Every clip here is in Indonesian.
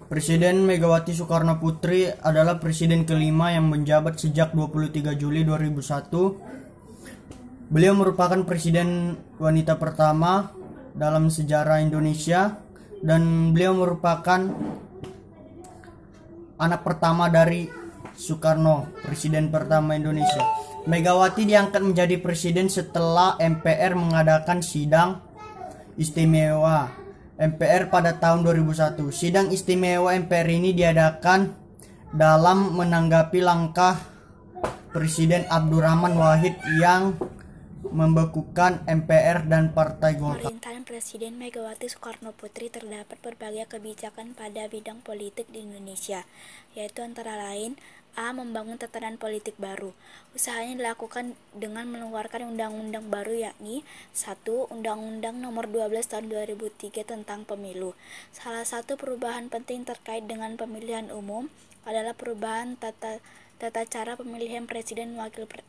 Presiden Megawati Soekarno Putri adalah presiden kelima yang menjabat sejak 23 Juli 2001. Beliau merupakan presiden wanita pertama dalam sejarah Indonesia dan beliau merupakan anak pertama dari Soekarno, presiden pertama Indonesia. Megawati diangkat menjadi presiden setelah MPR mengadakan sidang istimewa MPR pada tahun 2001. Sidang istimewa MPR ini diadakan dalam menanggapi langkah Presiden Abdurrahman Wahid yang membekukan MPR dan Partai Golkar. Pemerintahan Presiden Megawati Soekarno Putri terdapat berbagai kebijakan pada bidang politik di Indonesia, yaitu antara lain: A. Membangun tatanan politik baru. Usahanya dilakukan dengan mengeluarkan undang-undang baru, yakni 1. Undang-Undang Nomor 12 Tahun 2003 tentang Pemilu. Salah satu perubahan penting terkait dengan pemilihan umum adalah perubahan tata cara pemilihan presiden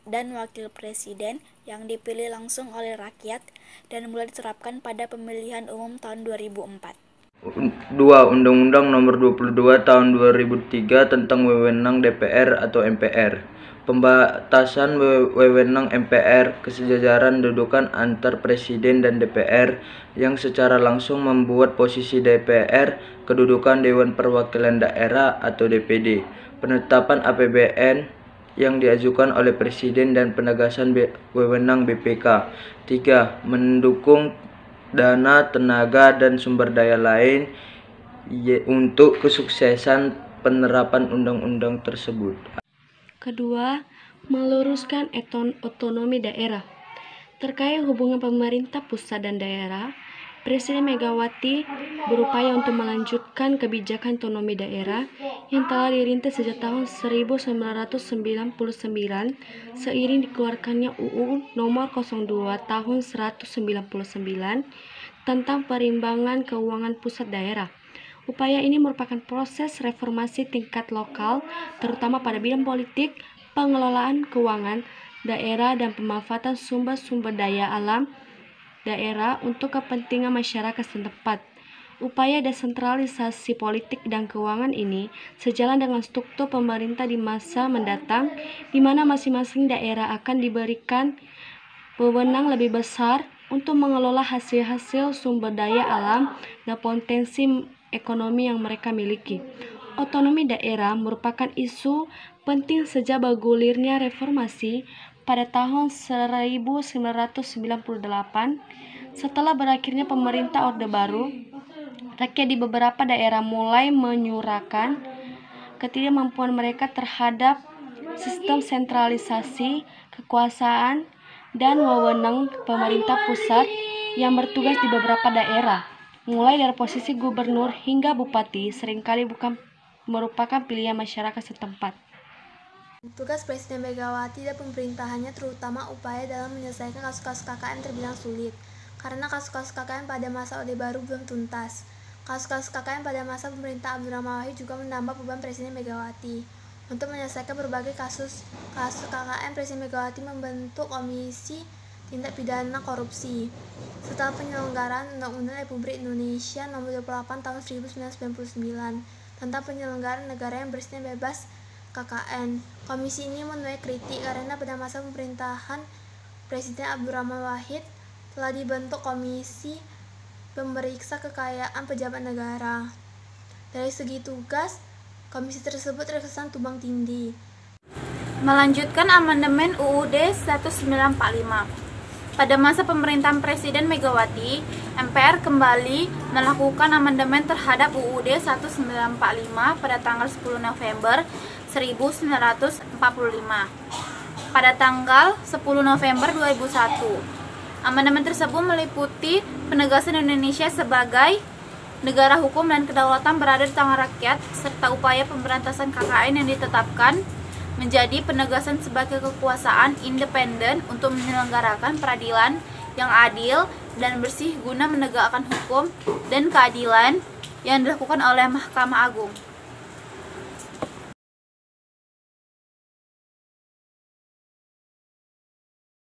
dan wakil presiden yang dipilih langsung oleh rakyat dan mulai diterapkan pada pemilihan umum tahun 2004. 2. Undang-Undang Nomor 22 Tahun 2003 tentang wewenang DPR atau MPR. Pembatasan wewenang MPR, kesejajaran dudukan antar presiden dan DPR yang secara langsung membuat posisi DPR kedudukan Dewan Perwakilan Daerah atau DPD. Penetapan APBN yang diajukan oleh presiden dan penegasan wewenang BPK. 3. Mendukung dana, tenaga, dan sumber daya lain untuk kesuksesan penerapan undang-undang tersebut. Kedua, meluruskan otonomi daerah. Terkait hubungan pemerintah pusat dan daerah, Presiden Megawati berupaya untuk melanjutkan kebijakan otonomi daerah yang telah dirintis sejak tahun 1999 seiring dikeluarkannya UU Nomor 02 Tahun 1999 tentang perimbangan keuangan pusat daerah. Upaya ini merupakan proses reformasi tingkat lokal, terutama pada bidang politik, pengelolaan keuangan daerah dan pemanfaatan sumber-sumber daya alam daerah untuk kepentingan masyarakat setempat. Upaya desentralisasi politik dan keuangan ini sejalan dengan struktur pemerintah di masa mendatang, di mana masing-masing daerah akan diberikan wewenang lebih besar untuk mengelola hasil-hasil sumber daya alam dan potensi ekonomi yang mereka miliki. Otonomi daerah merupakan isu penting sejak bergulirnya reformasi pada tahun 1998. Setelah berakhirnya pemerintah Orde Baru, rakyat di beberapa daerah mulai menyuarakan ketidakmampuan mereka terhadap sistem sentralisasi kekuasaan dan wewenang pemerintah pusat yang bertugas di beberapa daerah, mulai dari posisi gubernur hingga bupati, seringkali bukan merupakan pilihan masyarakat setempat. Tugas Presiden Megawati dan pemerintahannya terutama upaya dalam menyelesaikan kasus-kasus KKN terbilang sulit, karena kasus-kasus KKN pada masa Orde Baru belum tuntas. Kasus-kasus KKN pada masa pemerintah Abdurrahman Wahid juga menambah beban Presiden Megawati. Untuk menyelesaikan berbagai kasus KKN, Presiden Megawati membentuk Komisi Tindak Pidana Korupsi. Setelah penyelenggaraan Undang-Undang Republik Indonesia Nomor 28 Tahun 1999 tentang penyelenggaraan negara yang bersih dan bebas KKN, komisi ini menuai kritik karena pada masa pemerintahan Presiden Abdurrahman Wahid telah dibentuk komisi pemeriksa kekayaan pejabat negara. Dari segi tugas, komisi tersebut terkesan tumbang tindih. Melanjutkan amandemen UUD 1945. Pada masa pemerintahan Presiden Megawati, MPR kembali melakukan amandemen terhadap UUD 1945 pada tanggal 10 November 1945. Pada tanggal 10 November 2001, amandemen tersebut meliputi penegasan Indonesia sebagai negara hukum dan kedaulatan berada di tangan rakyat, serta upaya pemberantasan KKN yang ditetapkan menjadi penegasan sebagai kekuasaan independen untuk menyelenggarakan peradilan yang adil dan bersih guna menegakkan hukum dan keadilan yang dilakukan oleh Mahkamah Agung.